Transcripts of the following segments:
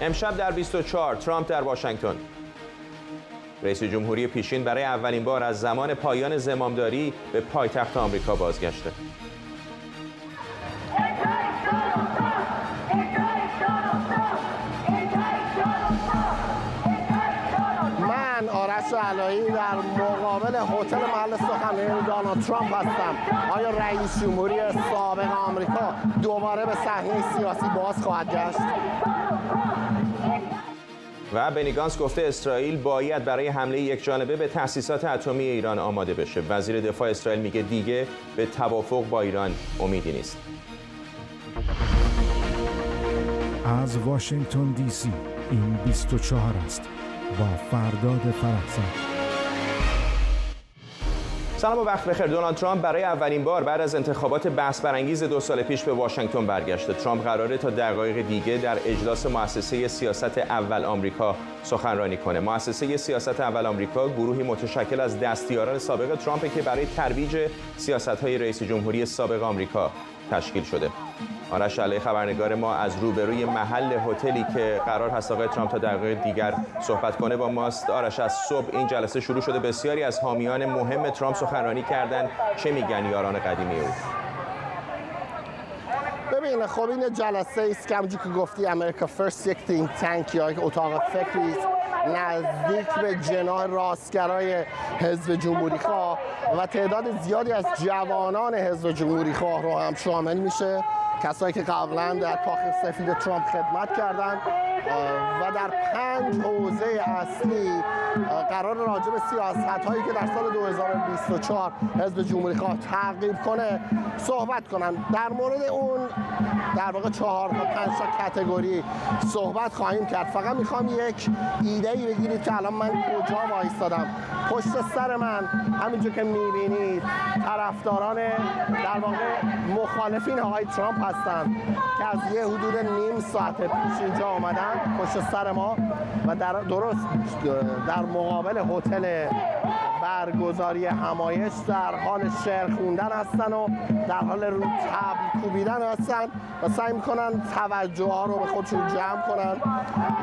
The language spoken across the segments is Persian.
امشب در 24 ترامپ در واشنگتن. رئیس جمهوری پیشین برای اولین بار از زمان پایان زمامداری به پایتخت آمریکا بازگشته. من آرش علایی در مقابل هتل محل سخنرانی دونالد ترامپ هستم. آیا رئیس جمهوری سابق آمریکا دوباره به صحنه سیاسی باز خواهد گشت؟ و بنی گانتز گفته اسرائیل باید برای حمله یکجانبه به تأسیسات اتمی ایران آماده بشه. وزیر دفاع اسرائیل میگه دیگه به توافق با ایران امیدی نیست. از واشنگتن دی سی این 24 است با فرداد فرحزاد. سلام و وقت بخیر. دونالد ترامپ برای اولین بار بعد از انتخابات بحث برانگیز 2 سال پیش به واشنگتن برگشته. ترامپ قراره تا دقایق دیگه در اجلاس مؤسسه سیاست اول آمریکا سخنرانی کنه. مؤسسه سیاست اول آمریکا گروهی متشکل از دستیاران سابق ترامپ که برای ترویج سیاست‌های رئیس جمهوری سابق آمریکا تشکیل شده. آرش علی خبرنگار ما از روبروی محل هتلی که قرار هست آقای ترامپ تا دقایق دیگر صحبت کنه با ماست. آرش، از صبح این جلسه شروع شده، بسیاری از حامیان مهم ترامپ سخنرانی کردن. چه میگن یاران قدیمی او؟ ببین خب این جلسه است که همونجور که گفتی امریکا فرست یک تینک تانک یا یک اتاق فکری است نزدیک به جناح راستگرای حزب جمهوری خواه و تعداد زیادی از جوانان حزب جمهوری خواه رو هم شامل میشه، کسایی که قبلا در کاخ سفید ترامپ خدمت کردند و در 5 حوزه اصلی قرار راجع به سیاست‌هایی که در سال 2024 حزب جمهوری خواه تعقیب کنه صحبت کنن. در مورد اون در واقع 4 تا 5 تا کاتگوری صحبت خواهیم کرد. فقط میخوام یک ایده‌ای بگیرید که الان من کجا وایسادم. پشت سر من همینجور که میبینید طرفداران در واقع مخالفین آقای ترامپ هستن که از یه حدود نیم ساعت پیش اینجا آمدن پشت سر ما و درست در مقابل هتل برگزاری همایش در حال شعر خوندن هستن و در حال رو طبل کوبیدن هستن و سعی میکنن توجه ها رو به خودشون جمع کنن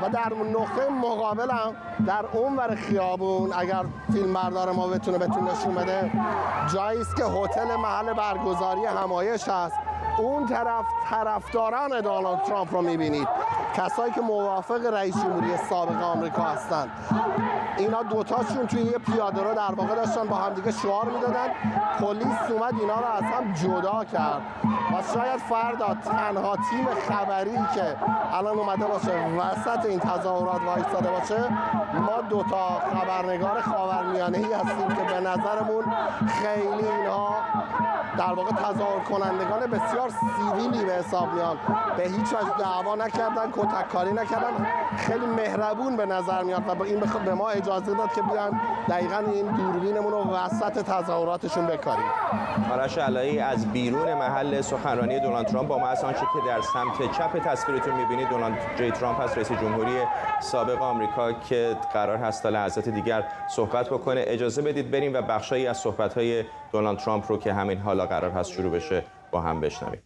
و در نقطه مقابل هم در اونور خیابون اگر فیلمبردار ما بتونه نشون بده جایی است که هتل محل برگزاری همایش هست. اون طرف طرفداران دونالد ترامپ رو میبینید، کسایی که موافق رئیس جمهوری سابق آمریکا هستند. اینا دوتاشون توی یه پیاده رو در واقع داشتن با همدیگه شعار میدادن. پلیس اومد اینا رو از هم جدا کرد و شاید فردا تنها تیم خبری که الان اومده باشه وسط این تظاهرات وایساده باشه ما 2 تا خبرنگار خاورمیانه‌ای هستیم که به نظرمون خیلی اینها در واقع تظاهر کنندگان بسیار سیویلی به حساب میان، به هیچ وجه دعوا نکردن، کتککاری نکردن، خیلی مهربون به نظر میاد و این به ما اجازه داد که بیان دقیقاً این دوربینمون رو وسط تظاهراتشون بکاریم. آرش علایی از بیرون محل سخنرانی دونالد ترامپ با محض آنچه که در سمت چپ تصویرتون می‌بینید دونالد جی ترامپ هست، رئیس جمهوری سابق آمریکا که قرار هست تا لحظات دیگر صحبت بکنه. اجازه بدید بریم و بخشایی از صحبت‌های دونالد ترامپ رو که همین حالا قرار هست شروع بشه با هم بشنویم.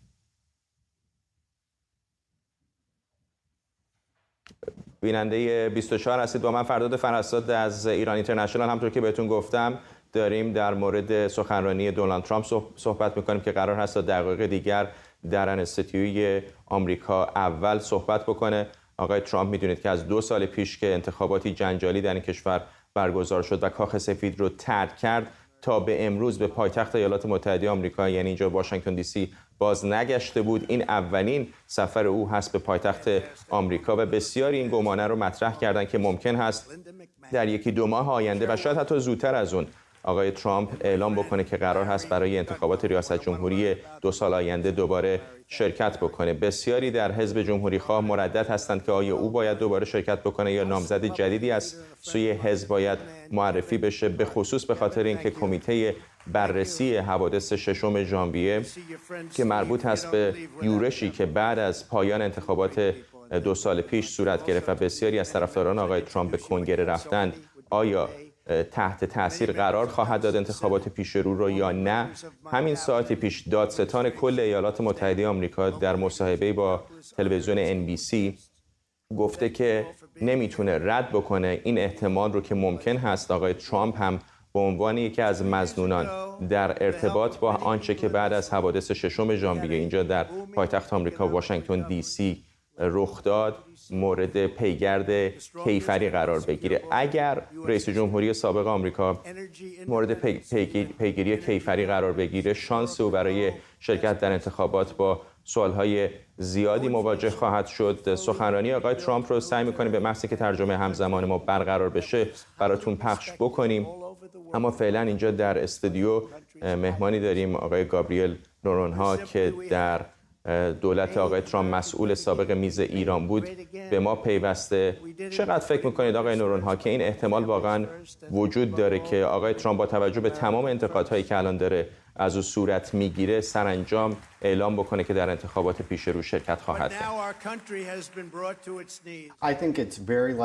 بیننده 24 هستید با من فرداد فرحزاد از ایران اینترنشنال. همونطور که بهتون گفتم داریم در مورد سخنرانی دونالد ترامپ صحبت میکنیم که قرار هست تا دقایق دیگر در انستیتوی آمریکا اول صحبت بکنه. آقای ترامپ میدونید که از 2 سال پیش که انتخاباتی جنجالی در این کشور برگزار شد و کاخ سفید رو ترک کرد تا به امروز به پایتخت ایالات متحده آمریکا یعنی اینجا واشنگتن دی سی باز نگشته بود. این اولین سفر او هست به پایتخت آمریکا و بسیاری این گمانه رو مطرح کردن که ممکن هست در 1-2 ماه آینده و شاید حتی زودتر از اون آقای ترامپ اعلام بکنه که قرار هست برای انتخابات ریاست جمهوری 2 سال آینده دوباره شرکت بکنه. بسیاری در حزب جمهوری خواه مردد هستند که آیا او باید دوباره شرکت بکنه یا نامزد جدیدی از سوی حزب باید معرفی بشه، به خصوص به خاطر اینکه کمیته بررسی حوادث 6 ژانویه که مربوط هست به یورشی که بعد از پایان انتخابات 2 سال پیش صورت گرفت و بسیاری از طرفداران آقای ترامپ به کنگره رفتند، آیا تحت تاثیر قرار خواهد داد انتخابات پیش رو رو یا نه. همین ساعت پیش دادستان کل ایالات متحده آمریکا در مصاحبه با تلویزیون NBC گفته که نمیتونه رد بکنه این احتمال رو که ممکن هست آقای ترامپ هم به عنوان یکی از مظنونان در ارتباط با آنچه که بعد از حوادث 6 ژانویه اینجا در پایتخت آمریکا واشنگتن دی سی رخ داد مورد پیگرد کیفری قرار بگیره. اگر رئیس جمهوری سابق آمریکا مورد پیگیری کیفری قرار بگیره، شانس او برای شرکت در انتخابات با سوالهای زیادی مواجه خواهد شد. سخنرانی آقای ترامپ رو سعی می‌کنیم به محض که ترجمه همزمان ما برقرار بشه براتون پخش بکنیم. اما فعلا اینجا در استودیو مهمانی داریم، آقای گابریل نورونها که در دولت آقای ترامپ مسئول سابق میز ایران بود به ما پیوسته. چقدر فکر میکنید آقای نورونها که این احتمال واقعا وجود داره که آقای ترامپ با توجه به تمام انتقادهایی که الان داره از او صورت میگیره سرانجام اعلام بکنه که در انتخابات پیش رو شرکت خواهد کرد؟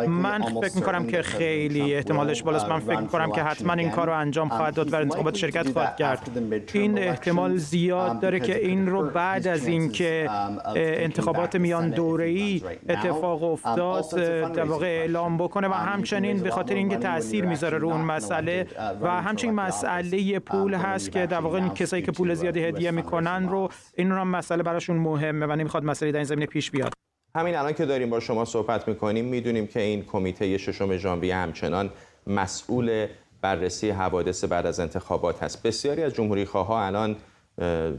من فکر میکنم که خیلی احتمالش بالاست. من فکر میکنم که حتما این کار رو انجام خواهد داد و انتخابات شرکت خواهد کرد. این احتمال زیاد داره که این رو بعد از اینکه انتخابات میان دوره‌ای اتفاق افتاد در واقع اعلام بکنه و همچنین به خاطر اینکه تاثیر میذاره رو اون مسئله و همچنین مسئله پول هست که در واقع این کسایی که پول زیادی هدیه میکنن رو این رو هم مسئله براشون مهمه و نمیخواد مسئله در این زمینه پیش بیاد. همین الان که داریم با شما صحبت میکنیم میدونیم که این کمیته 6 ژانویه همچنان مسئول بررسی حوادث بعد از انتخابات هست. بسیاری از جمهوری خواها الان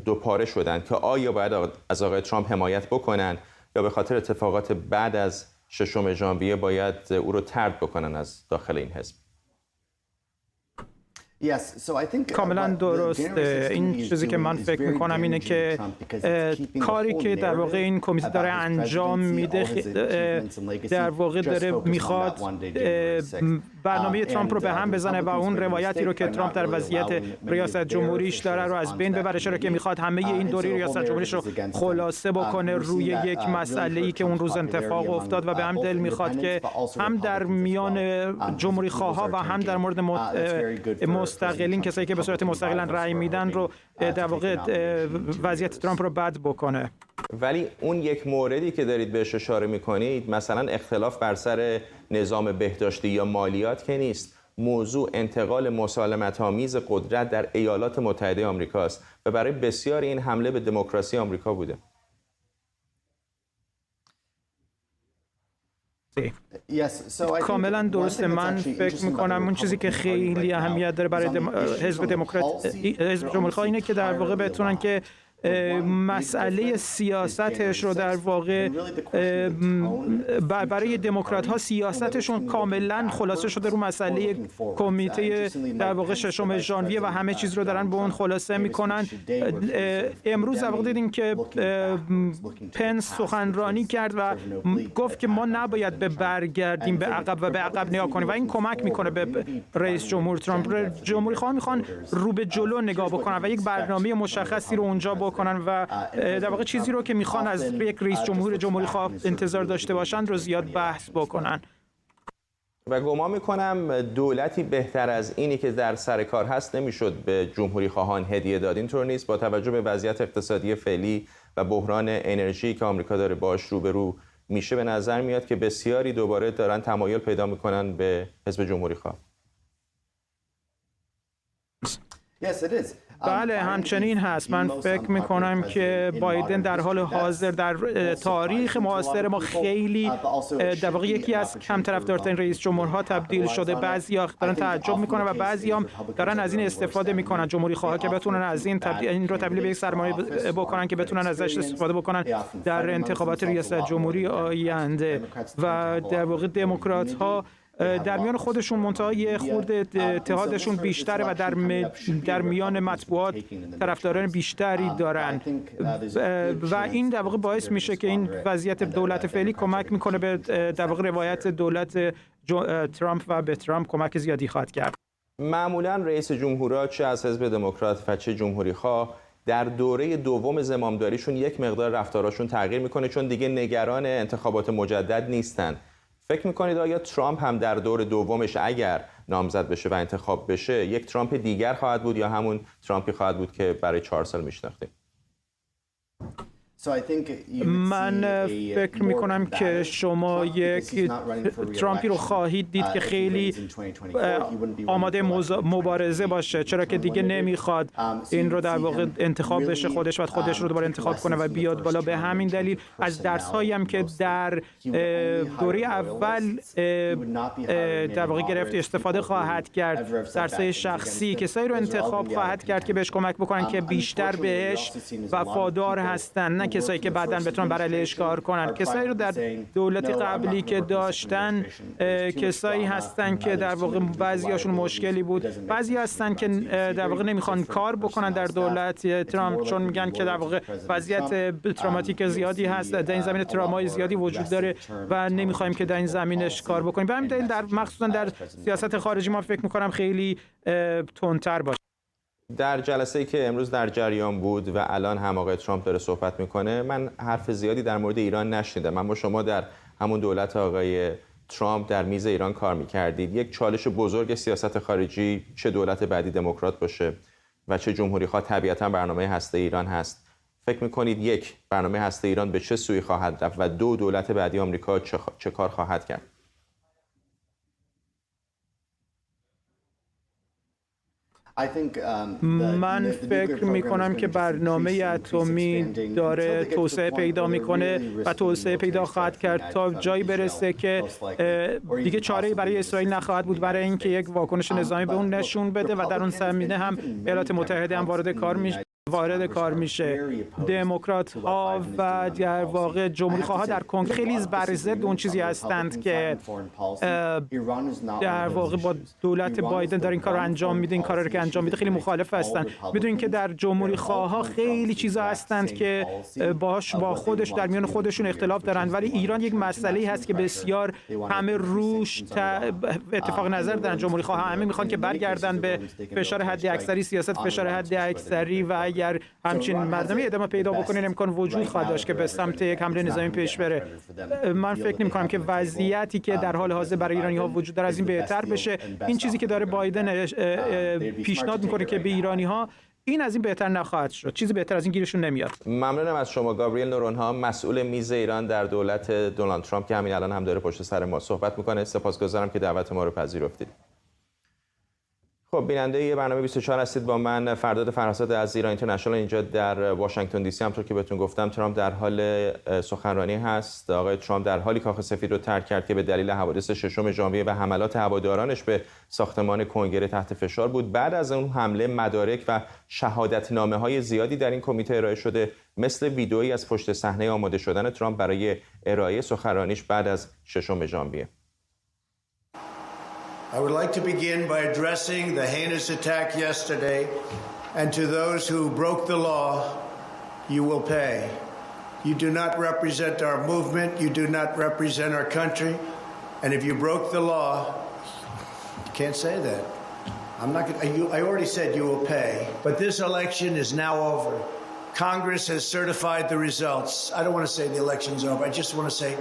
دو پاره شدند که آیا باید از آقای ترامپ حمایت بکنن یا به خاطر اتفاقات بعد از 6 ژانویه باید او رو طرد بکنن از داخل این حزب. کاملا درسته. این چیزی که من فکر میکنم اینه که کاری که در واقع این کمیته داره انجام میده در واقع داره میخواد برنامه ترامپ رو به هم بزنه و اون روایتی رو که ترامپ در وضعیت ریاست جمهوریش داره رو از بین ببره، چرا که میخواد همه این دوره ریاست جمهوریش رو خلاصه بکنه روی یک مسئله‌ای که اون روز اتفاق افتاد و به هم دل میخواد که هم در میان جمهوری خواها و هم در مورد مستقلین، کسایی که به صورت مستقلا رأی میدن رو در واقع وضعیت ترامپ رو بد بکنه. ولی اون یک موردی که دارید بهش اشاره میکنید، مثلا اختلاف بر سر نظام بهداشتی یا مالیات که نیست، موضوع انتقال مسالمت‌آمیز قدرت در ایالات متحده آمریکاست و برای بسیاری این حمله به دموکراسی آمریکا بوده. کاملا درسته. من فکر میکنم اون چیزی که خیلی اهمیت داره برای حزب جمهوری‌خواه اینه که در واقع بتونن که مسئله سیاستش رو در واقع برای دموکرات ها سیاستشون کاملا خلاصه شده رو مسئله کمیته در واقع 6 ژانویه و همه چیز رو دارن به اون خلاصه میکنن. امروز در واقع دیدیم که پنس سخنرانی کرد و گفت که ما نباید به برگردیم به عقب و به عقب نگاه کنیم و این کمک میکنه به رئیس جمهور ترامپ. جمهوری خواهان میخوان رو به جلو نگاه بکنن و یک برنامه مشخصی رو اونجا بکنن و در واقع چیزی رو که میخوان از یک رئیس جمهوری خواه انتظار داشته باشن رو زیاد بحث بکنن. و گمان میکنم دولتی بهتر از اینی که در سر کار هست نمیشد به جمهوری خواهان هدیه داد. اینطور نیست؟ با توجه به وضعیت اقتصادی فعلی و بحران انرژی که آمریکا داره باش روبرو میشه، به نظر میاد که بسیاری دوباره دارن تمایل پیدا میکنن به حزب جمهوری خواه. بله همچنین هست. من فکر میکنم که بایدن در حال حاضر در تاریخ معاصر ما خیلی در واقع یکی از کم طرفدارترین رئیس جمهورها تبدیل شده. بعضیا دارن تعجب میکنن و بعضیا هم دارن از این استفاده میکنن، جمهوری خواها، که بتونن از این رو تبدیل به یک سرمایه بکنن که بتونن ازش استفاده بکنن در انتخابات ریاست جمهوری آینده. و در واقع دموکرات ها در میان خودشون منتهای خورد اتحادشون بیشتره و در میان مطبوعات طرفداران بیشتری دارن و این در واقع باعث میشه که این وضعیت دولت فعلی کمک میکنه به در واقع روایت دولت ترامپ و به ترامپ کمک زیادی خواهد کرد. معمولا رئیس جمهورها چه از حزب دموکرات و چه جمهوری خواه در دوره دوم زمامداریشون یک مقدار رفتاراشون تغییر میکنه چون دیگه نگران انتخابات مجدد نیستن. فکر میکنید آیا ترامپ هم در دور دومش اگر نامزد بشه و انتخاب بشه یک ترامپ دیگر خواهد بود یا همون ترامپی خواهد بود که برای 4 سال میشناختیم؟ من فکر می‌کنم که شما یک ترامپی رو خواهید دید که خیلی آماده مبارزه باشه، چرا که دیگه نمیخواد این رو در واقع انتخاب بشه خودش و خودش رو دوباره انتخاب کنه و بیاد بالا. به همین دلیل از درس‌هایی هم که در دوره اول در واقع گرفت استفاده خواهد کرد، درس‌های شخصی، کسایی رو انتخاب خواهد کرد که بهش کمک بکنن که بیشتر بهش وفادار هستن، نه کسایی که بعداً بتونن بر علیهش کار کنن. کسایی رو در دولت قبلی که داشتن کسایی هستن که در واقع بعضیاشون مشکلی بود، بعضی هستن که در واقع نمیخوان کار بکنن در دولت ترامپ، چون میگن که در واقع وضعیت تروماتیک زیادی هست، در این زمینه ترومای زیادی وجود داره و نمیخوایم که در این زمینش کار بکنیم. به همین دلیل در مخصوصا در سیاست خارجی ما فکر میکنم خیلی تندتر باشه. در جلسه‌ای که امروز در جریان بود و الان هم آقای ترامپ داره صحبت میکنه، من حرف زیادی در مورد ایران نشنیدم. من با شما در همون دولت آقای ترامپ در میز ایران کار میکردید. یک چالش بزرگ سیاست خارجی، چه دولت بعدی دموکرات باشه و چه جمهوری خواه، طبیعتاً برنامه هسته ایران هست. فکر میکنید یک، برنامه هسته ایران به چه سوی خواهد رفت و دو، دولت بعدی آمریکا چه کار خواهد کرد؟ من فکر میکنم که برنامه اتمی داره توسعه پیدا میکنه و توسعه پیدا خواهد کرد تا جایی برسه که دیگه چاره‌ای برای اسرائیل نخواهد بود برای اینکه یک واکنش نظامی به اون نشون بده و در اون زمینه هم ایالات متحده هم وارد کار میشه. دموکرات ها و در واقع جمهوری خواه در کنگره خیلی بر ضد اون چیزی هستند که در واقع با دولت بایدن داره این کار رو انجام میده، این کار رو که انجام میده خیلی مخالف هستند. میدونین که در جمهوری خواه ها خیلی چیزا هستند که با خودش در میان خودشون اختلاف دارن، ولی ایران یک مسئله هست که بسیار همه روش اتفاق نظر دارن. جمهوری خواه همه میخوان که برگردن به فشار حد اکثری، سیاست فشار حد اکثری، و اگر همچین مردمی ادامه پیدا بکنه امکان وجود خواهد داشت که به سمت یک حمله نظامی پیش بره. من فکر نمی‌کنم که وضعیتی که در حال حاضر برای ایرانی‌ها وجود داره از این بهتر بشه. این چیزی که داره بایدن پیشنهاد می‌کنه که به ایرانی‌ها، این از این بهتر نخواهد شد. چیزی بهتر از این گیرشون نمیاد. ممنونم از شما. گابریل نورونها، مسئول میز ایران در دولت دونالد ترامپ که همین الان هم داره پشت سر ما صحبت می‌کنه. سپاسگزارم که دعوت ما رو پذیرفتید. خب بیننده برنامه 24 هستید با من فرداد فرهزاد از ایران اینترنشنال. اینجا در واشنگتن دی سی همونطور که بهتون گفتم ترامپ در حال سخنرانی هست. آقای ترامپ در حالی کاخ سفید رو ترک کرد که به دلیل حوادث 6 ژانویه و حملات هوادارانش به ساختمان کنگره تحت فشار بود. بعد از اون حمله مدارک و شهادتنامه‌های زیادی در این کمیته ارائه شده، مثل ویدئویی از پشت صحنه آماده شدن ترامپ برای ارائه سخنرانیش بعد از 6 ژانویه. I would like to begin by addressing the heinous attack yesterday, and to those who broke the law, you will pay. You do not represent our movement, you do not represent our country, and if you broke the law, you can't say that. I already said you will pay, but this election is now over. Congress has certified the results. I don't want to say the election's over, I just want to say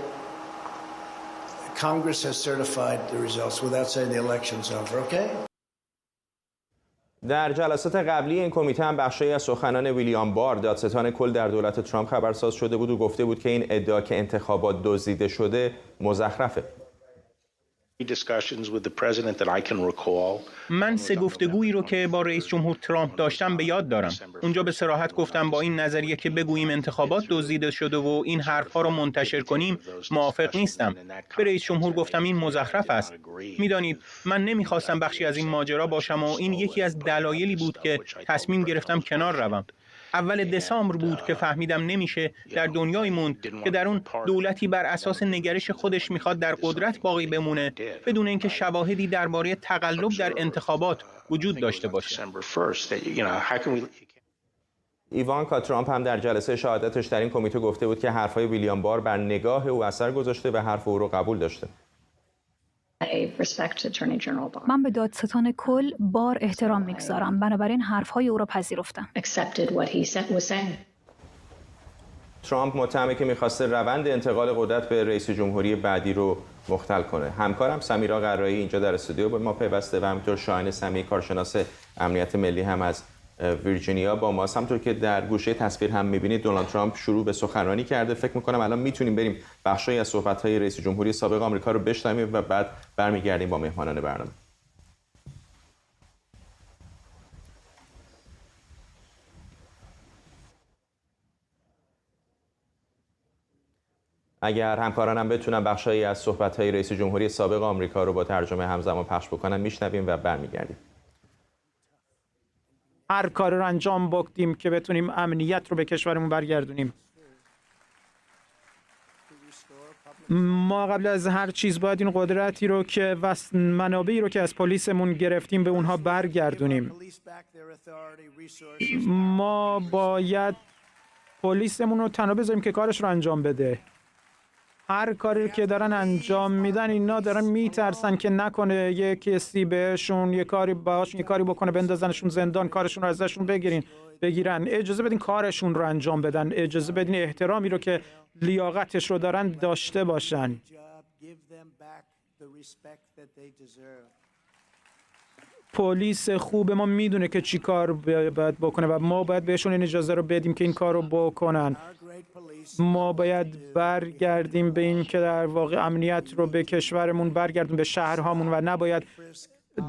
Congress has certified the results without saying the election's over, okay? در جلسات قبلی این کمیته هم بخشی از سخنان ویلیام بار، دادستان کل در دولت ترامپ، خبرساز شده بود و گفته بود که این ادعا که انتخابات دزدیده شده مزخرفه. من 3 گفتگویی رو که با رئیس جمهور ترامپ داشتم به یاد دارم. اونجا به صراحت گفتم با این نظریه که بگوییم انتخابات دزدیده شده و این حرفها رو منتشر کنیم موافق نیستم. به رئیس جمهور گفتم این مزخرف است. میدانید من نمیخواستم بخشی از این ماجرا باشم و این یکی از دلایلی بود که تصمیم گرفتم کنار روم. اول دسامبر بود که فهمیدم نمیشه در دنیایی موند که در اون دولتی بر اساس نگرش خودش میخواد در قدرت باقی بمونه بدون اینکه شواهدی درباره تقلب در انتخابات وجود داشته باشه. ایوانکا ترامپ هم در جلسه شهادتش در این کمیته گفته بود که حرفهای ویلیام بار بر نگاه او اثر گذاشته و حرف او رو قبول داشته. من به دادستان کل بار احترام میگذارم، بنابراین حرفهای او را پذیرفتم. ترامپ متهمه که میخواسته روند انتقال قدرت به رئیس جمهوری بعدی رو مختل کنه. همکارم سمیرا قرایی اینجا در استودیو با ما پیوسته و همینطور شاهین سمی کارشناس امنیت ملی هم از ویرجینیا با ماست. همونطور که در گوشه تصویر هم می‌بینید دونالد ترامپ شروع به سخنرانی کرده. فکر می‌کنم الان میتونیم بریم بخشی از صحبت‌های رئیس جمهوری سابق آمریکا رو بشنویم و بعد برمیگردیم با مهمانان برنامه. اگر همکارانم بتونن بخشی از صحبت‌های رئیس جمهوری سابق آمریکا رو با ترجمه همزمان پخش بکنن میشنویم و برمیگردیم. هر کار رو انجام بدیم که بتونیم امنیت رو به کشورمون برگردونیم. ما قبل از هر چیز باید این قدرتی رو که منابعی رو که از پلیسمون گرفتیم به اونها برگردونیم. ما باید پلیسمون رو تنها بذاریم که کارش رو انجام بده. هر کاری که دارن انجام میدن اینا دارن میترسن که نکنه یک کسی بهشون یه کاری بکنه، بندازنشون زندان، کارشون رو ازشون بگیرن. اجازه بدین کارشون رو انجام بدن، اجازه بدین احترامی رو که لیاقتش رو دارن داشته باشن. پلیس خوب ما میدونه که چی کار باید بکنه و ما باید بهشون این اجازه رو بدیم که این کار رو بکنن. ما باید برگردیم به این که در واقع امنیت رو به کشورمون برگردیم، به شهرهامون، و نباید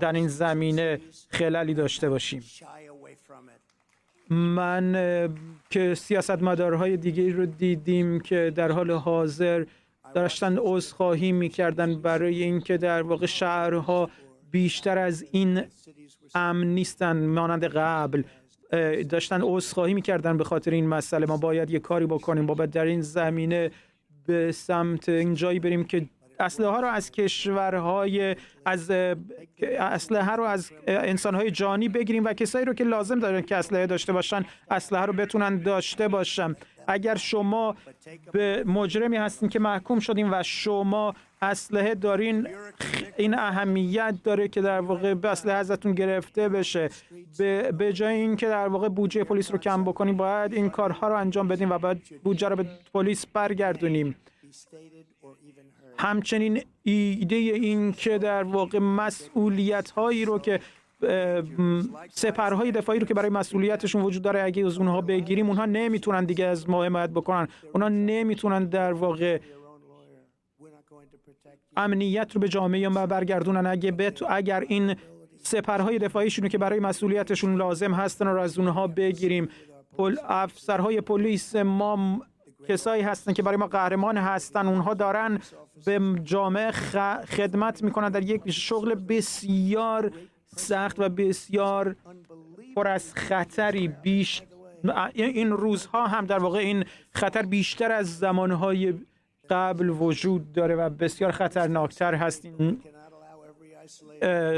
در این زمینه خللی داشته باشیم. من که سیاستمدارهای دیگری رو دیدیم که در حال حاضر داشتن عذرخواهی میکردن برای اینکه در واقع شهرها بیشتر از این امن نیستن مانند قبل. داشتن عذرخواهی میکردن به خاطر این مسئله. ما باید یه کاری بکنیم، باید در این زمینه به سمت این جایی بریم که اسلحه ها رو از کشورهای اسلحه رو از انسانهای جانی بگیریم و کسایی رو که لازم دارن که اسلحه داشته باشن اسلحه رو بتونن داشته باشن. اگر شما به مجرمی هستین که محکوم شدین و شما اسلحه دارین، این اهمیت داره که در واقع اسلحه ازتون گرفته بشه. به جای اینکه در واقع بودجه پلیس رو کم بکنیم باید این کارها رو انجام بدیم و باید بودجه رو به پلیس برگردونیم. همچنین ایده این که در واقع مسئولیت هایی رو که سپرهای دفاعی رو که برای مسئولیتشون وجود داره اگه از اونها بگیریم، اونها نمیتونن دیگه از ما حمایت بکنن، اونها نمیتونن در واقع امنیت رو به جامعه ما برگردونن. اگر این سپرهای دفاعیشون رو که برای مسئولیتشون لازم هستن رو از اونها بگیریم. افسرهای پلیس ما کسایی هستن که برای ما قهرمان هستن، اونها دارن به جامعه خدمت میکنن در یک شغل بسیار سخت و بسیار پر از خطری. این روزها هم در واقع این خطر بیشتر از زمانهای قبل وجود داره و بسیار خطرناکتر هست. این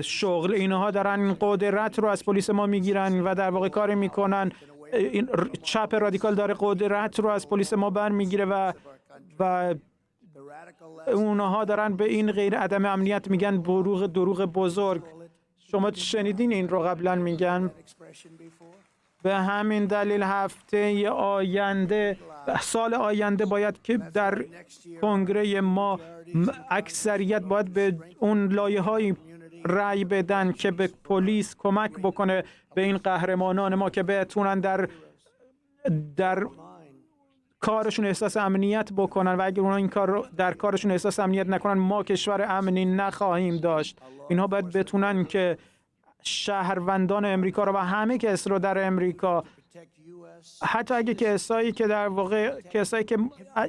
شغل اینها دارن این قدرت رو از پلیس ما میگیرن و در واقع کار میکنن. این چپ رادیکال داره قدرت رو از پلیس ما برمیگیره و اونها دارن به این غیر عدم امنیت میگن دروغ بزرگ. شما شنیدین این رو قبلا میگن. به همین دلیل هفته آینده، سال آینده باید که در کنگره ما اکثریت باید به اون لایه‌های رأی بدن که به پلیس کمک بکنه، به این قهرمانان ما که بتونن در کارشون احساس امنیت بکنن و اگر اونها این کار رو در کارشون احساس امنیت نکنن ما کشور امنی نخواهیم داشت. اینها باید بتونن که شهروندان امریکا رو و همه کس رو در امریکا، حتی اگه کسایی که در واقع کسایی که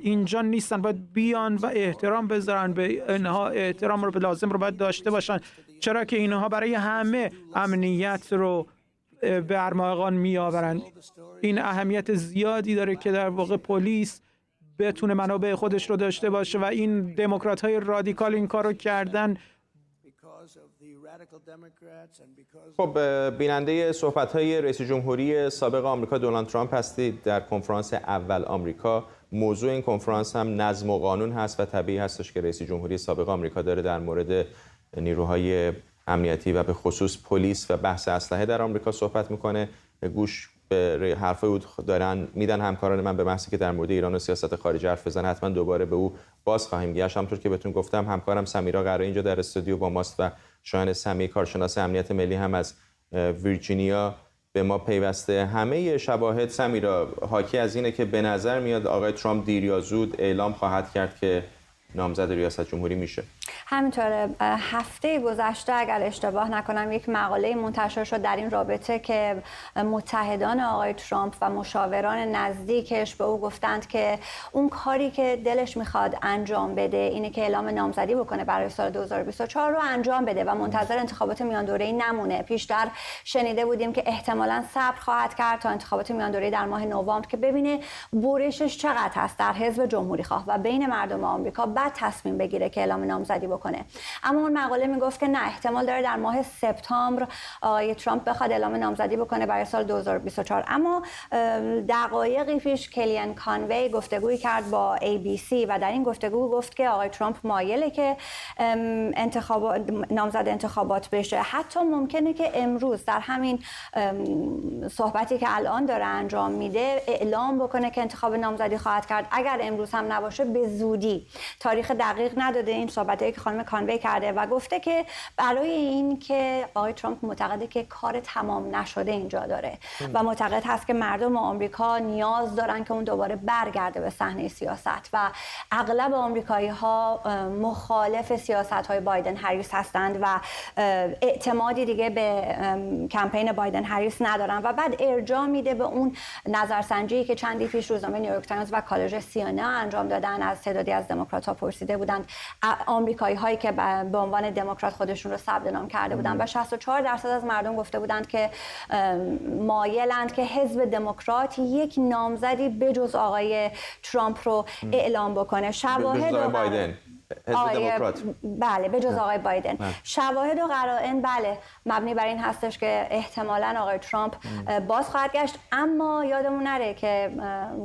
اینجا نیستن باید بیان و احترام بذارن به اینها، احترام رو به لازم رو باید داشته باشن، چرا که اینها برای همه امنیت رو به ارمغان میآورن. این اهمیت زیادی داره که در واقع پلیس بتونه منابع خودش رو داشته باشه و این دموکرات‌های رادیکال این کارو کردن. خب بیننده صحبت‌های رئیس جمهوری سابق آمریکا دونالد ترامپ هستید در کنفرانس اول آمریکا. موضوع این کنفرانس هم نظم و قانون هست و طبیعی هستش که رئیس جمهوری سابق آمریکا داره در مورد نیروهای امنیتی و به خصوص پلیس و بحث اسلحه در آمریکا صحبت میکنه. گوش به حرفای او دارن میدن همکاران من به محضی که در مورد ایران و سیاست خارجی حرف بزنه حتما دوباره به او باز خواهیم گشت. همونطور که بهتون گفتم همکارم سمیرا قراره اینجا در استودیو با ماست و شایان سمی کارشناس امنیت ملی هم از ویرجینیا به ما پیوسته. همه شواهد سمیرا حاکی از اینه که به نظر میاد آقای ترامپ دیر یا زود اعلام خواهد کرد که نامزد ریاست جمهوری میشه. همینطوره. هفته گذشته اگر اشتباه نکنم یک مقاله منتشر شد در این رابطه که متحدان آقای ترامپ و مشاوران نزدیکش به او گفتند که اون کاری که دلش میخواد انجام بده اینه که اعلام نامزدی بکنه برای سال 2024 رو انجام بده و منتظر انتخابات میان دوره‌ای نمونه. پیشتر شنیده بودیم که احتمالاً صبر خواهد کرد تا انتخابات میان دوره‌ای در ماه نوامبر که ببینه برشش چقدر هست در حزب جمهوری‌خواه و بین مردم آمریکا، بعد تصمیم بگیره که اعلام نامزدی بکنه. اما اون مقاله میگفت که نه، احتمال داره در ماه سپتامبر آقای ترامپ بخواد اعلام نامزدی بکنه برای سال 2024. اما دقایقی پیش کلین کانوی گفتگویی کرد با ABC و در این گفتگو گفت که آقای ترامپ مایله که نامزد انتخابات بشه. حتی ممکنه که امروز در همین صحبتی که الان داره انجام میده اعلام بکنه که انتخاب نامزدی خواهد کرد. اگر امروز هم نباشه به زودی. تاریخ دقیق نداده. این صحبتایی که خانم کانوی کرده و گفته که برای این که آقای ترامپ معتقده که کار تمام نشده اینجا داره و معتقد هست که مردم آمریکا نیاز دارن که اون دوباره برگرده به صحنه سیاست و اغلب آمریکایی‌ها مخالف سیاست‌های بایدن هریس هستند و اعتمادی دیگه به کمپین بایدن هریس ندارن و بعد ارجاع میده به اون نظرسنجی که چندی پیش روزنامه نیویورک تایمز و کالج سی‌ان‌ان انجام دادن. از تعدادی از دموکرات‌ها پرسیده بودند، آمریکایی‌هایی که به عنوان دموکرات خودشون رو ثبت نام کرده بودند و 64% از مردم گفته بودند که مایلند که حزب دموکرات یک نامزدی بجز آقای ترامپ رو اعلام بکنه. شواهد و بایدن حزب دموکرات، بله، به جز آقای بایدن. شواهد و قرائن بله مبنی بر این هستش که احتمالاً آقای ترامپ باز خواهد گشت. اما یادمون نره که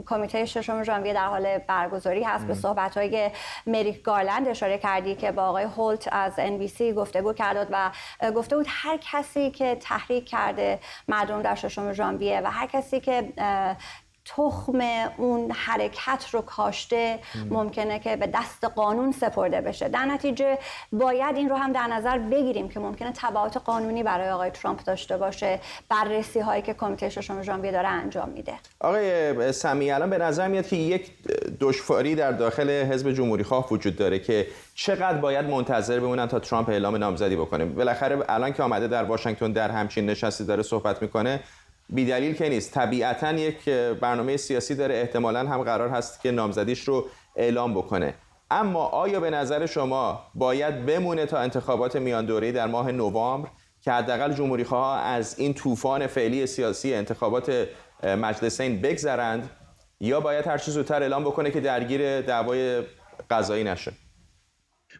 کمیته ششم ژانویه در حال برگزاری هست. به صحبت‌های مریک گارلند اشاره کردی که با آقای هولت از NBC گفتگو کرد و گفته بود هر کسی که تحریک کرده مردم در ششم ژانویه و هر کسی که تخم اون حرکت رو کاشته ممکنه که به دست قانون سپرده بشه. در نتیجه باید این رو هم در نظر بگیریم که ممکنه تبعات قانونی برای آقای ترامپ داشته باشه بررسی هایی که کمیته ششم ژانویه داره انجام میده. آقای سمی، الان به نظر میاد که یک دشواری در داخل حزب جمهوری‌خواه وجود داره که چقدر باید منتظر بمونن تا ترامپ اعلام نامزدی بکنه. بالاخره الان که آمده در واشنگتن در همچین نشستی داره صحبت میکنه، بی دلیل که نیست. طبیعتاً یک برنامه سیاسی داره، احتمالاً هم قرار هست که نامزدیش رو اعلام بکنه. اما آیا به نظر شما باید بمونه تا انتخابات میان دوره‌ای در ماه نوامبر که حداقل جمهوری‌خواها از این طوفان فعلی سیاسی انتخابات مجلسین بگذرند، یا باید هر چه زودتر اعلام بکنه که درگیر دعوای قضایی نشه؟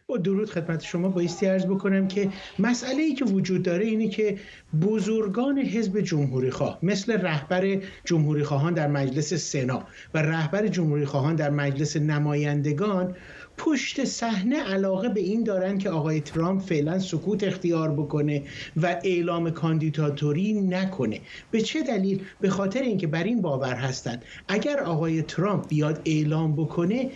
با درود خدمت شما بایستی عرض بکنم که مسئله‌ای که وجود داره اینه که بزرگان حزب جمهوری‌خواه مثل رهبر جمهوری‌خواهان در مجلس سنا و رهبر جمهوری‌خواهان در مجلس نمایندگان پشت صحنه علاقه به این دارن که آقای ترامپ فعلا سکوت اختیار بکنه و اعلام کاندیداتوری نکنه. به چه دلیل؟ به خاطر اینکه بر این باور هستند اگر آقای ترامپ بیاد اعلام بکنه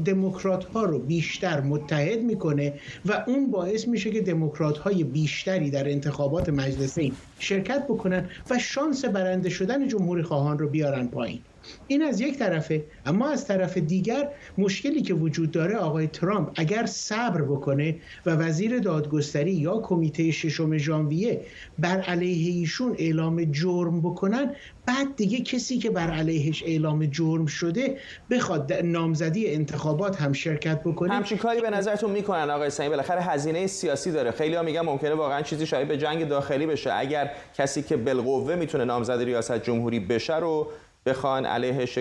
دموکرات ها رو بیشتر متحد میکنه و اون باعث میشه که دموکرات های بیشتری در انتخابات مجلسین شرکت بکنن و شانس برنده شدن جمهوری خواهان رو بیارن پایین. این از یک طرفه. اما از طرف دیگر مشکلی که وجود داره، آقای ترامپ اگر صبر بکنه و وزیر دادگستری یا کمیته ششم ژانویه بر علیه ایشون اعلام جرم بکنن، بعد دیگه کسی که بر علیهش اعلام جرم شده بخواد نامزدی انتخابات هم شرکت بکنه. همچین کاری به نظرتون میکنن آقای سعید؟ بالاخره هزینه سیاسی داره. خیلی‌ها میگن ممکنه واقعا چیزی شاید به جنگ داخلی بشه اگر کسی که بالقوه میتونه نامزد ریاست جمهوری بشه رو بخوان علیهش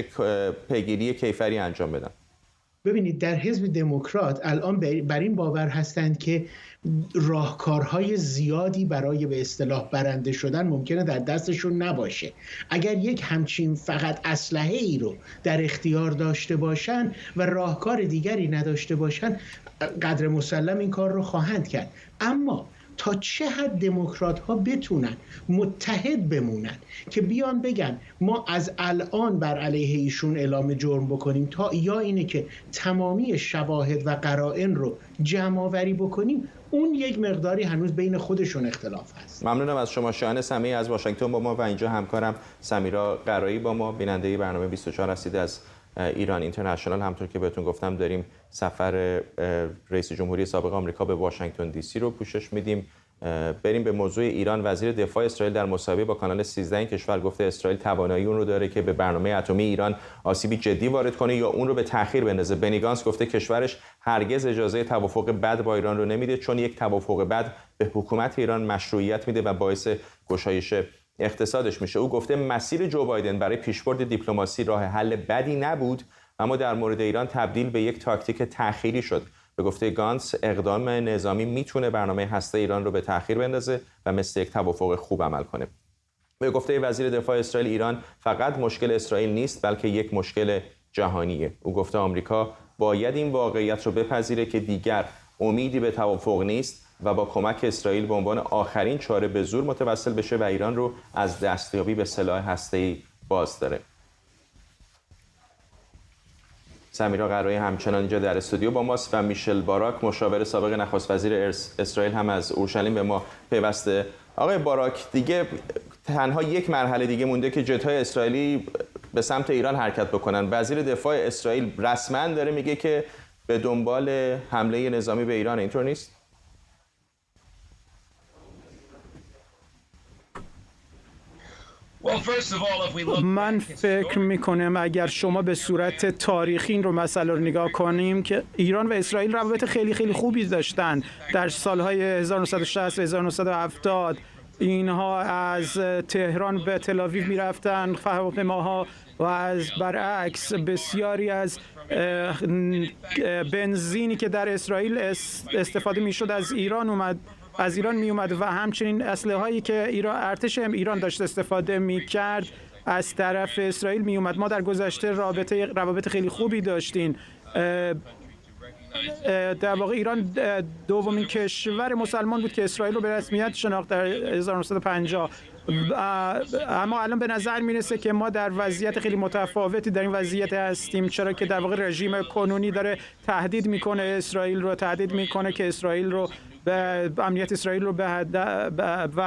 پیگیری کیفری انجام بدن. ببینید در حزب دموکرات الان بر این باور هستند که راهکارهای زیادی برای به اصطلاح برنده شدن ممکنه در دستشون نباشه. اگر یک همچین فقط اسلحه ای رو در اختیار داشته باشن و راهکار دیگری نداشته باشن، قدر مسلم این کار رو خواهند کرد. اما تا چه حد دموکرات ها بتونن متحد بمونن که بیان بگن ما از الان بر علیه ایشون اعلام جرم بکنیم تا یا اینه که تمامی شواهد و قرائن رو جمع آوری بکنیم، اون یک مقداری هنوز بین خودشون اختلاف هست. ممنونم از شما. شایان سمیعی از واشنگتن با ما و اینجا همکارم سمیرا قرایی با ما، بیننده برنامه 24 هستید از ایران اینترنشنال. همونطور که بهتون گفتم داریم سفر رئیس جمهوری سابق آمریکا به واشنگتن دی سی رو پوشش میدیم. بریم به موضوع ایران. وزیر دفاع اسرائیل در مصاحبه با کانال 13 این کشور گفته اسرائیل توانایی اون رو داره که به برنامه اتمی ایران آسیبی جدی وارد کنه یا اون رو به تأخیر بندازه. بنی گانتز گفته کشورش هرگز اجازه توافق بد با ایران رو نمیده، چون یک توافق بد به حکومت ایران مشروعیت میده و باعث گشایش اقتصادش میشه. او گفته مسیر جو بایدن برای پیشبرد دیپلماسی راه حل بدی نبود، اما در مورد ایران تبدیل به یک تاکتیک تأخیری شد. به گفته گانتز اقدام نظامی میتونه برنامه هسته ایران رو به تأخیر بندازه و مثل یک توافق خوب عمل کنه. به گفته وزیر دفاع اسرائیل ایران فقط مشکل اسرائیل نیست بلکه یک مشکل جهانیه. او گفته آمریکا باید این واقعیت رو بپذیره که دیگر امیدی به توافق نیست و با کمک اسرائیل به عنوان آخرین چاره به زور متوسل بشه و ایران رو از دستیابی به سلاح هسته‌ای باز داره. سمیرا قرایی همچنان اینجا در استودیو با ماست و میشل باراک مشاور سابق نخست وزیر اسرائیل هم از اورشلیم به ما پیوسته. آقای باراک، دیگه تنها یک مرحله دیگه مونده که جت‌های اسرائیلی به سمت ایران حرکت بکنن. وزیر دفاع اسرائیل رسما داره میگه که به دنبال حمله نظامی به ایران، اینطور نیست؟ من فکر میکنم اگر شما به صورت تاریخی این رو مسئله رو نگاه کنیم که ایران و اسرائیل روابط خیلی خیلی خوبی داشتن در سالهای 1960 و 1970. اینها از تهران به تل آویو میرفتن هواپیماها و از برعکس بسیاری از بنزینی که در اسرائیل استفاده میشد از ایران می اومد و همچنین اسلحه هایی که ارتش ایران داشت استفاده می کرد از طرف اسرائیل می اومد. ما در گذشته روابط خیلی خوبی داشتیم. در واقع ایران دومین کشور مسلمان بود که اسرائیل رو به رسمیت شناخت در 1950. اما الان به نظر میرسه که ما در وضعیت خیلی متفاوتی در این وضعیت هستیم، چرا که در واقع رژیم کنونی داره تهدید میکنه اسرائیل رو، تهدید میکنه که اسرائیل رو به امنیت اسرائیل رو و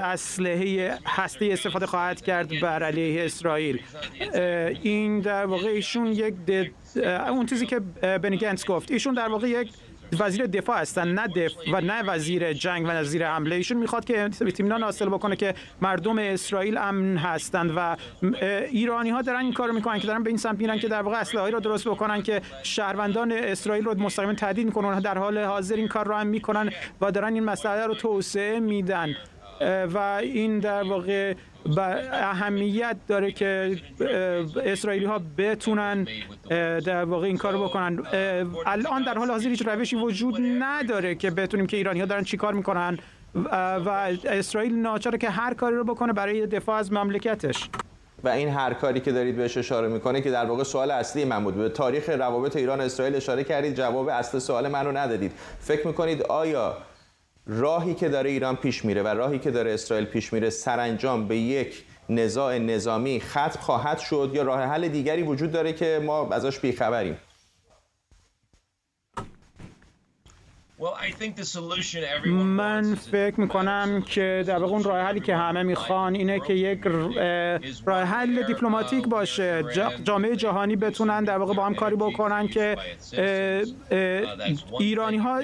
اسلحه هسته‌ای استفاده خواهد کرد بر علیه اسرائیل. این در واقع ایشون اون چیزی که بنی گانتز گفت، ایشون در واقع یک وزیر دفاع هستن، نه وزیر جنگ و وزیر حمله. ایشون میخواد که اطمینان حاصل بکنه که مردم اسرائیل امن هستند و ایرانی ها دارن این کارو میکنن که دارن به این سمت میرن که در واقع اسلحه‌ای رو درست بکنن که شهروندان اسرائیل رو مستقیما تهدید میکنن. در حال حاضر این کار رو هم میکنن و دارن این مسئله رو توسعه میدن و این در واقع اهمیت داره که اسرائیلی ها بتونن در واقع این کارو بکنن. الان در حال حاضر هیچ روشی وجود نداره که بتونیم که ایرانی ها دارن چی کار میکنن و اسرائیل ناچاره که هر کاری رو بکنه برای دفاع از مملکتش. و این هر کاری که دارید بهش اشاره میکنه که در واقع سوال اصلی من بود. به تاریخ روابط ایران و اسرائیل اشاره کردید، جواب اصل سوال من رو ندادید. فکر میکنید آیا راهی که داره ایران پیش میره و راهی که داره اسرائیل پیش میره سرانجام به یک نزاع نظامی ختم خواهد شد یا راه حل دیگری وجود داره که ما ازش بیخبریم؟ من فکر میکنم که در واقع اون راه حلی که همه میخوان اینه که یک راه حل دیپلماتیک باشه، جامعه جهانی بتونن در واقع با هم کاری بکنن که ایرانی ها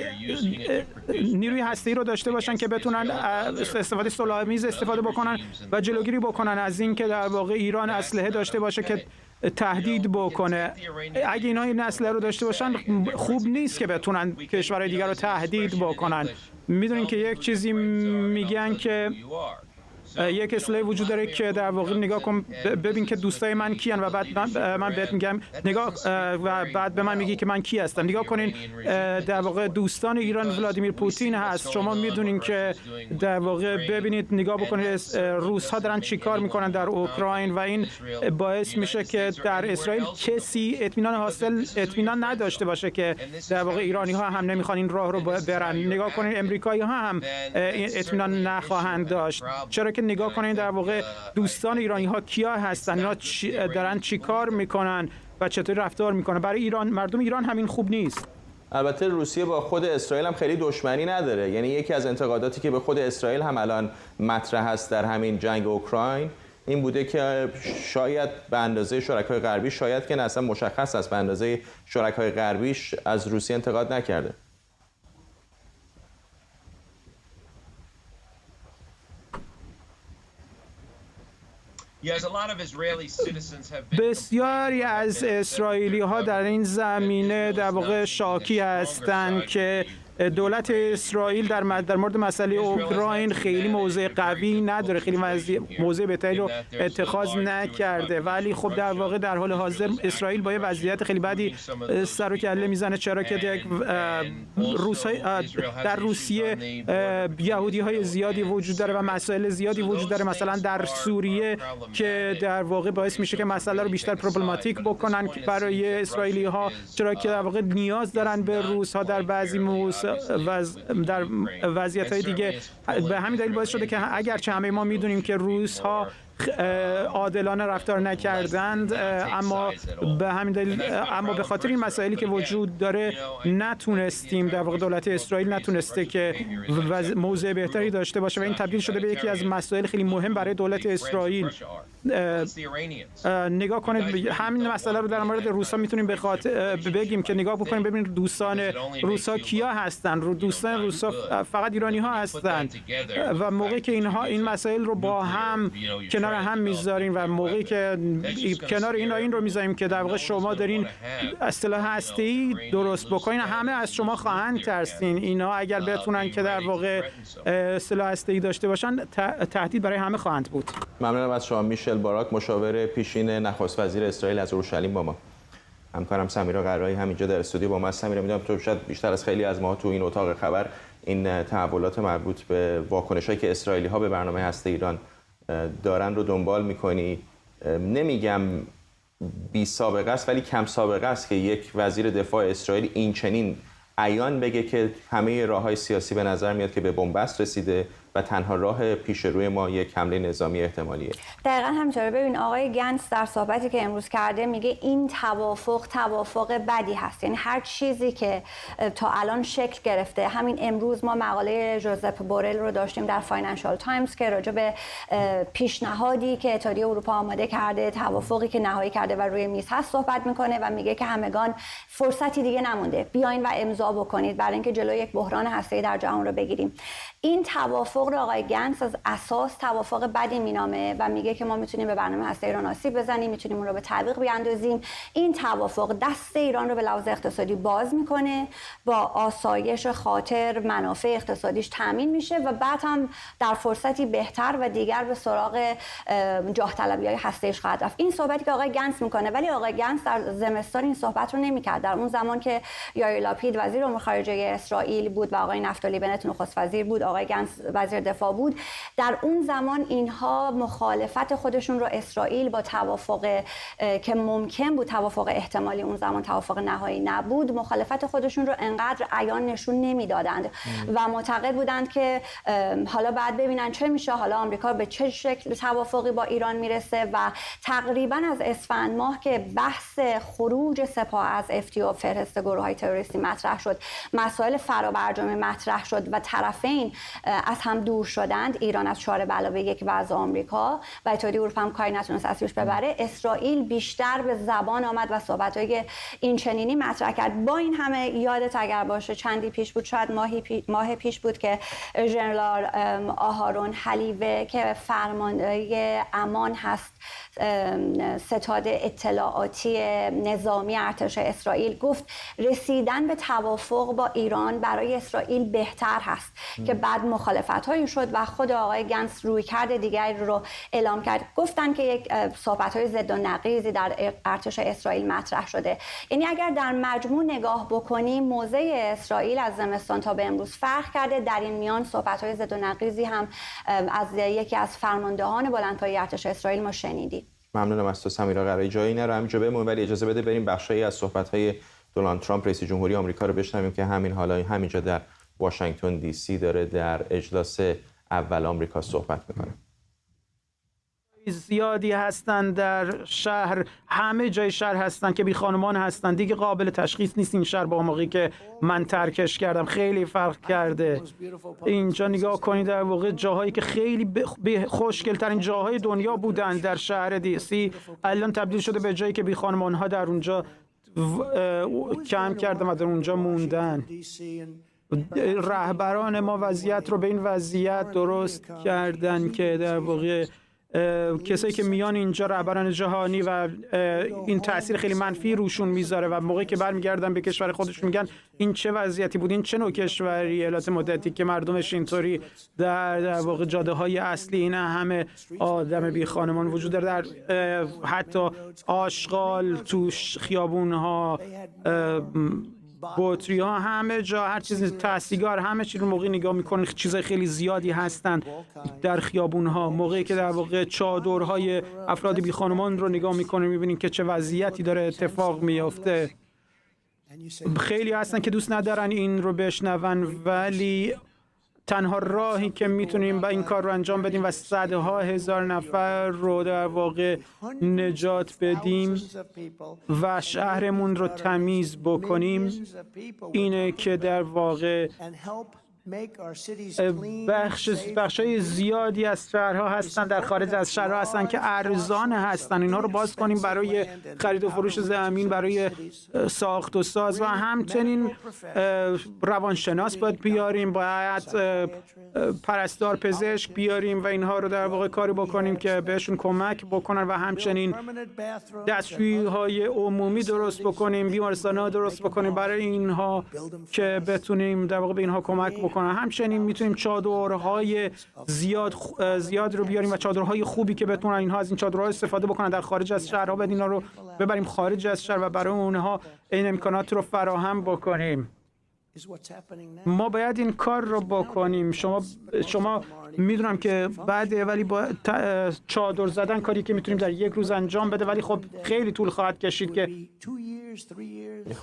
نیروی هسته‌ای رو داشته باشن که بتونن استفاده صلح‌آمیز استفاده بکنن و جلوگیری بکنن از این که در واقع ایران اسلحه داشته باشه که تهدید بکنه. اگه اینا این اسلحه رو داشته باشن خوب نیست که بتونن کشورهای دیگر رو تهدید بکنن. میدونین که یک چیزی میگن که یک اصطلاحی وجود داره که در واقع نگاه کن ببین که دوستای من کیان و بعد من بهت میگم نگاه و بعد به من میگی که من کی هستم. نگاه کنین در واقع دوستان ایران ولادیمیر پوتین هست. شما میدونین که در واقع ببینید نگاه بکنید روس ها دارن چیکار میکنن در اوکراین و این باعث میشه که در اسرائیل کسی اطمینان نداشته باشه که در واقع ایرانی ها هم نمیخوان این راه رو برن. نگاه کنین امریکایی ها هم اطمینان نخواهند داشت. چرا که نگاه کنین در واقع دوستان ایرانی ها کیا هستن، اینا دارن چیکار میکنن و چطور رفتار میکنن. برای ایران، مردم ایران همین خوب نیست. البته روسیه با خود اسرائیل هم خیلی دشمنی نداره. یعنی یکی از انتقاداتی که به خود اسرائیل هم الان مطرح است در همین جنگ اوکراین این بوده که شاید به اندازه شرکای غربی، شاید که اصلا مشخص است به اندازه شرکای غربیش از روسیه انتقاد نکرده. بسیاری از اسرائیلی ها در این زمینه در واقع شاکی هستند که دولت اسرائیل در مورد مسئله اوکراین خیلی موضع قوی نداره، خیلی موضع بهتری رو اتخاذ نکرده، ولی خب در واقع در حال حاضر اسرائیل با یه وضعیت خیلی بدی سر و کله میزنه. چرا که در روسیه یهودی‌های زیادی وجود داره و مسائل زیادی وجود داره، مثلا در سوریه که در واقع باعث میشه که مسئله رو بیشتر پروبلماتیک بکنن برای اسرائیلی‌ها، چرا که در واقع نیاز دارن به روس‌ها در بعضی در وضعیت‌های دیگه. به همین دلیل باعث شده که اگرچه همه ما میدونیم که روس‌ها عادلانه رفتار نکردند، اما به همین دلیل، اما به خاطر این مسائلی که وجود داره نتونستیم، در واقع دولت اسرائیل نتونسته که موضع بهتری داشته باشه و این تبدیل شده به یکی از مسائل خیلی مهم برای دولت اسرائیل. نگاه کنید همین مسئله رو در مورد روسا میتونیم بگیم که نگاه بکنیم ببینید دوستان روسا کیا هستن. دوستان روسا فقط ایرانی ها هستن و موقعی که اینها این مسائل رو با هم کنار هم میذاریم و موقعی که کنار این رو میذاریم که در واقع شما دارین سلاح هسته‌ای درست بکنین، همه از شما خواهند ترسین. اینا اگر بتونن که در واقع سلاح هسته‌ای داشته باشن تهدید برای همه خواهند بود. ممنونم از شما میشل باراک، مشاور پیشین نخست وزیر اسرائیل از اورشلیم با ما. همکارم سمیرا قرایی همینجا در استودیو با ما است. سمیرا، میدونم تو شاید بیشتر از خیلی از ما تو این اتاق خبر این تحولات مربوط به واکنشایی که اسرائیلی‌ها به برنامه هسته ایران دارن رو دنبال میکنی. نمیگم بی سابقه است ولی کم سابقه است که یک وزیر دفاع اسرائیل این چنین عیان بگه که همه راه‌های سیاسی به نظر میاد که به بنبست رسیده و تنها راه پیش روی ما یک حمله نظامی احتمالیه. دقیقاً همینطوره. ببین آقای گنتس در صحبتی که امروز کرده میگه این توافق بدی هست. یعنی هر چیزی که تا الان شکل گرفته، همین امروز ما مقاله ژوزپ بورل رو داشتیم در فاینانشال تایمز که راجع به پیشنهادی که اتحادیه اروپا آماده کرده، توافقی که نهایی کرده و روی میز هست صحبت میکنه و میگه که همگان فرصتی دیگه نمونده، بیاین و امضا بکنید برای اینکه جلوی یک بحران هسته‌ای در جهان رو بگیریم. این توافق رو آقای گنتس از اساس توافق بدی مینامه و میگه که ما میتونیم به برنامه هسته ایران آسیب بزنیم، میتونیم اون رو به تعویق بیاندازیم. این توافق دست ایران رو به لحاظ اقتصادی باز میکنه، با آسایش خاطر منافع اقتصادیش تامین میشه و بعد هم در فرصتی بهتر و دیگر به سراغ جاه طلبی‌های هسته‌ایش خواهد رفت. این صحبتی که آقای گنتس میکنه، ولی آقای گنتس در زمستان این صحبت رو نمیکرد. در اون زمان که یائیر لاپید وزیر امور خارجه اسرائیل بود و آقای نفتالی بنت نخست وزیر بود، آقای گنتس وزیر دفاع بود، در اون زمان اینها مخالفت خودشون رو اسرائیل با توافق که ممکن بود توافق احتمالی اون زمان توافق نهایی نبود، مخالفت خودشون رو انقدر عیان نشون نمیدادند و معتقد بودند که حالا بعد ببینن چه میشه، حالا آمریکا به چه شکل توافقی با ایران میرسه. و تقریبا از اسفند ماه که بحث خروج سپاه از FTO فهرست گروه‌های تروریستی مطرح شد، مسائل فرابرجام مطرح شد و طرفین از هم دور شدند، ایران از 4+1 وضع آمریکا و اتحادیه اروپا هم کاری نتونست از روش ببره، اسرائیل بیشتر به زبان آمد و صحبت‌های این چنینی مطرح کرد. با این همه یادت اگر باشه چندی پیش بود، شاید ماه پیش بود که ژنرال آهارون حلیوه که فرمانده امان هست، ستاد اطلاعاتی نظامی ارتش اسرائیل، گفت رسیدن به توافق با ایران برای اسرائیل بهتر هست که بعد مخالفت‌های صحبت‌هایی شد و خود آقای گنس رویکرد دیگری رو اعلام کرد. گفتن که یک صحبت‌های ضد و نقیضی در ارتش اسرائیل مطرح شده. یعنی اگر در مجموع نگاه بکنیم موضع اسرائیل از زمستان تا به امروز فرق کرده. در این میان صحبت‌های ضد و نقیضی هم از یکی از فرماندهان بلندپایه ارتش اسرائیل ما شنیدیم. ممنونم از تو سمیرا قرایی. جایی نره همینجا بمون، ولی اجازه بده بریم بخشی از صحبت‌های دونالد ترامپ رئیس جمهوری آمریکا رو بشنویم که همینجا در واشنگتن دی سی داره در اجلاس اول آمریکا صحبت میکنه. زیادی هستن در شهر، همه جای شهر هستن که بی خانمان هستن. دیگه قابل تشخیص نیست این شهر با موقعی که من ترکش کردم. خیلی فرق کرده. اینجا نگاه کنید، در واقع جاهایی که خیلی خوشگل ترین جاهای دنیا بودن در شهر دی سی الان تبدیل شده به جایی که بی خانمان ها در اونجا کم کردن و در اونجا موندن. رهبران ما وضعیت رو به این وضعیت درست کردن که در واقع کسایی که میان اینجا رهبران جهانی و این تأثیر خیلی منفی روشون میذاره و موقعی که برمیگردن به کشور خودشون میگن این چه وضعیتی بود، این چه نوع کشوری ایالات متحده که مردمش اینطوری در واقع جاده های اصلی این همه آدم بی خانمان وجود داره، در حتی آشغال تو خیابون ها، بطری ها، همه جا هر چیز، تاسیگار، همه چی رو موقعی نگاه میکنین چیزای خیلی زیادی هستن در خیابون ها. موقعی که در واقع چادرهای افراد بی خانمان رو نگاه میکنین میبینین که چه وضعیتی داره اتفاق میفته. خیلی هستن که دوست ندارن این رو بشنون، ولی تنها راهی که میتونیم با این کار رو انجام بدیم و صدها هزار نفر رو در واقع نجات بدیم و شهرمون رو تمیز بکنیم اینه که در واقع بخشای زیادی از شهرها هستن، در خارج از شهرها هستن که ارزان هستن. اینها رو باز کنیم برای خرید و فروش زمین، برای ساخت و ساز و همچنین روانشناس باید بیاریم، باید پرستار، پزشک بیاریم و اینها رو در واقع کاری بکنیم که بهشون کمک بکنن و همچنین دستشویی‌های عمومی درست بکنیم، بیمارستان‌ها درست بکنیم برای اینها که بتونیم در واقع به اینها کمک بکنیم. همچنین میتونیم چادرهای زیاد رو بیاریم و چادرهای خوبی که بتونن اینها از این چادرها استفاده بکنن در خارج از شهرها، بعد اینا رو ببریم خارج از شهر و برای اونها این امکانات رو فراهم بکنیم. ما باید این کار رو بکنیم. شما میدونم که بعده، ولی با چادر زدن کاری که میتونیم در یک روز انجام بده، ولی خب خیلی طول خواهد کشید که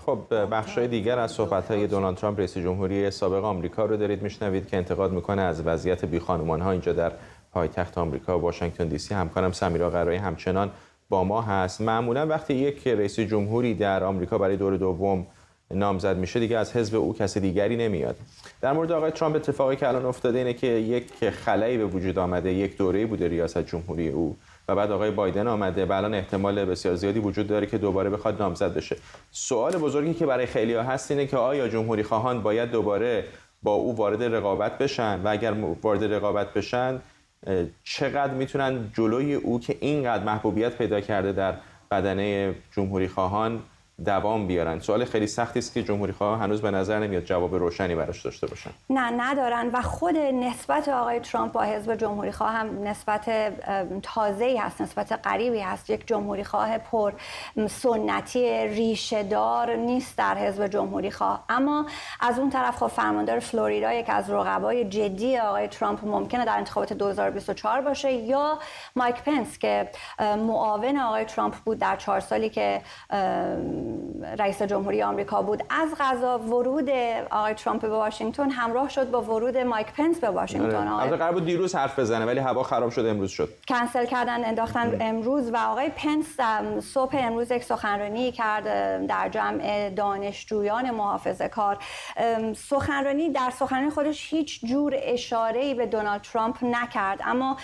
خب بخشای دیگر از صحبت‌های دونالد ترامپ رئیس جمهوری سابق آمریکا رو دارید میشنوید که انتقاد میکنه از وضعیت بی خانمان‌ها اینجا در پایتخت آمریکا واشنگتن دی سی. همکارم سمیرا قرایی همچنان با ما هست. معمولا وقتی یک رئیس جمهوری در آمریکا برای دور دوم نامزد میشه دیگه از حزب او کسی دیگری نمیاد. در مورد آقای ترامپ اتفاقی که الان افتاده اینه که یک خلایی به وجود آمده، یک دوره‌ای بوده ریاست جمهوری او و بعد آقای بایدن آمده و الان احتمال بسیار زیادی وجود داره که دوباره بخواد نامزد بشه. سوال بزرگی که برای خیلی‌ها هست اینه که آیا جمهوری خواهان باید دوباره با او وارد رقابت بشن و اگر وارد رقابت بشن چقدر میتونن جلوی او که اینقدر محبوبیت پیدا کرده در بدنه جمهوری خواهان دوام بیارن؟ سوال خیلی سختی است که جمهوری خواهان هنوز به نظر نمیاد جواب روشنی براش داشته باشن. نه ندارن و خود نسبت آقای ترامپ با حزب جمهوری خواه هم نسبت تازه‌ای هست، نسبت غریبی هست. یک جمهوری خواه پر سنتی ریشه دار نیست در حزب جمهوری خواه. اما از اون طرف خب فرماندار فلوریدا یک از رقبای جدی آقای ترامپ ممکنه در انتخابات 2024 باشه، یا مایک پنس که معاون آقای ترامپ بود در 4 سالی که رئیس جمهوری آمریکا بود. از قضا ورود آقای ترامپ به واشنگتن همراه شد با ورود مایک پنس به واشنگتن. البته قرار بود دیروز حرف بزنه ولی هوا خراب شد، امروز شد. کنسل کردن، انداختن امروز. و آقای پنس صبح امروز یک سخنرانی کرد در جمع دانشجویان محافظه‌کار. در سخنرانی خودش هیچ جور اشاره‌ای به دونالد ترامپ نکرد، اما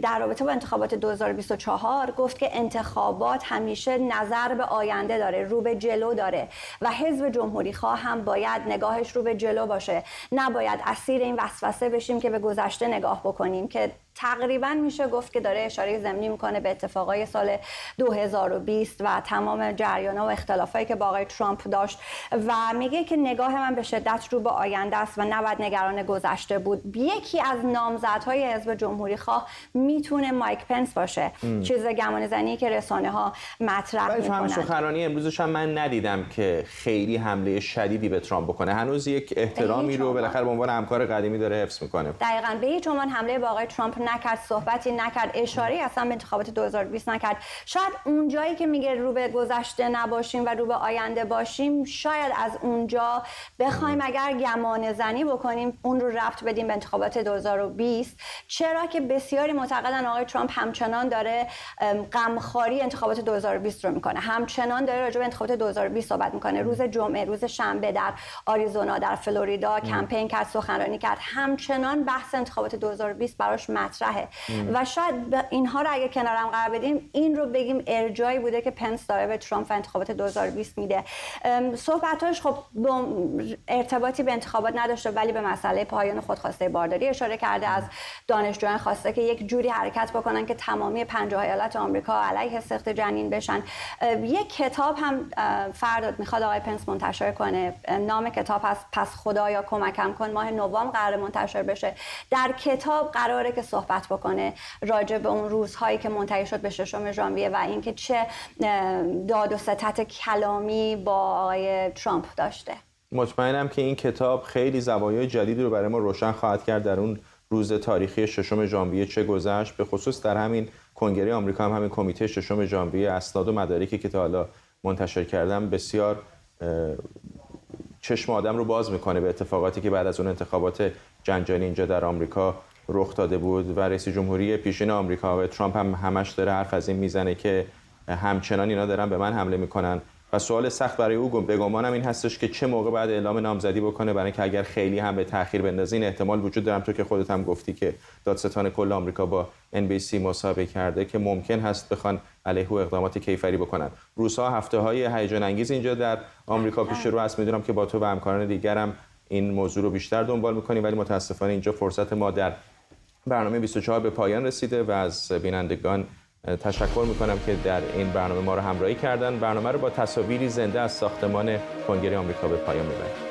در رابطه با انتخابات 2024 گفت که انتخابات همیشه نظر به آینده داره، رو به جلو داره و حزب جمهوری خواه هم باید نگاهش رو به جلو باشه. نباید اسیر این وسوسه بشیم که به گذشته نگاه بکنیم که تقریبا میشه گفت که داره اشاره ضمنی میکنه به اتفاقای سال 2020 و تمام جریان‌ها و اختلافایی که با آقای ترامپ داشت و میگه که نگاه من به شدت رو به آینده است و نباید نگران گذشته بود. یکی از نامزدهای حزب جمهوری خواه میتونه مایک پنس باشه. چیز گمانه‌زنی که رسانه‌ها مطرح میکنن. سخنرانی امروزش هم من ندیدم که خیلی حمله شدیدی به ترامپ بکنه. هنوز یک احترامی رو بالاخره به عنوان همکار قدیمی داره حفظ میکنه. دقیقاً به هیچ عنوان حمله به آقای ترامپ نکرد، صحبتی نکرد، اشاره‌ای اصلا به انتخابات 2020 نکرد. شاید اون جایی که میگه رو به گذشته نباشیم و رو به آینده باشیم، شاید از اونجا بخوایم اگر گمان زنی بکنیم اون رو ربط بدیم به انتخابات 2020، چرا که بسیاری معتقدن آقای ترامپ همچنان داره غمخواری انتخابات 2020 رو میکنه، همچنان داره راجع به انتخابات 2020 صحبت میکنه. روز جمعه، روز شنبه در آریزونا، در فلوریدا کمپین کرد، سخنرانی کرد، همچنان بحث انتخابات 2020 براش مطرحه و شاید اینها رو اگه کنارم قرار بدیم این رو بگیم ارجایی بوده که پنس داره به ترامپ و انتخابات 2020 میده. صحبتاش خب ارتباطی به انتخابات نداشته ولی به مسئله پایان خودخواسته بارداری اشاره کرده. از دانشجویان خواسته که یک جوری حرکت بکنن که تمامی 50 ایالت آمریکا علیه سقط جنین بشن. یک کتاب هم فرداد میخواد آقای پنس منتشر کنه، نام کتاب هست پس خدایا کمکم کن، ماه نوامبر قرار منتشر بشه. در کتاب قراره که صحبت بکنه راجع به اون روزهایی که منتهی شد به 6 ژانویه و اینکه چه داد و ستد کلامی با آقای ترامپ داشته. مطمئنم که این کتاب خیلی زوایای جدیدی رو برای ما روشن خواهد کرد در اون روز تاریخی 6 ژانویه چه گذشت، به خصوص در همین کنگره آمریکا هم همین کمیته 6 ژانویه اسناد و مدارکی که تا حالا منتشر کردم بسیار چشم آدم رو باز میکنه به اتفاقاتی که بعد از اون انتخابات جنجالی اینجا در آمریکا رخ داده بود و رئیس جمهوری پیشین آمریکا آقای ترامپ هم همش داره حرف از این میزنه که همچنان اینا دارن به من حمله میکنن و سوال سخت برای او به گمانم این هستش که چه موقع بعد اعلام نامزدی بکنه، برای اینکه اگر خیلی هم به تأخیر بندازه این احتمال وجود داره، تو که خودت هم گفتی که دادستان کل آمریکا با NBC مصاحبه کرده که ممکن هست بخوان علیه او اقدامات کیفری بکنن. روزها هفته‌های هیجان انگیز اینجا در آمریکا پیش رو هست. میدونم که با تو و همکاران دیگرم این موضوع رو بیشتر دنبال می‌کنیم ولی متاسفانه اینجا فرصت ما در برنامه 24 به پایان رسیده و از بینندگان تشکر میکنم که در این برنامه ما رو همراهی کردن. برنامه رو با تصاویری زنده از ساختمان کنگره آمریکا به پایان میبریم.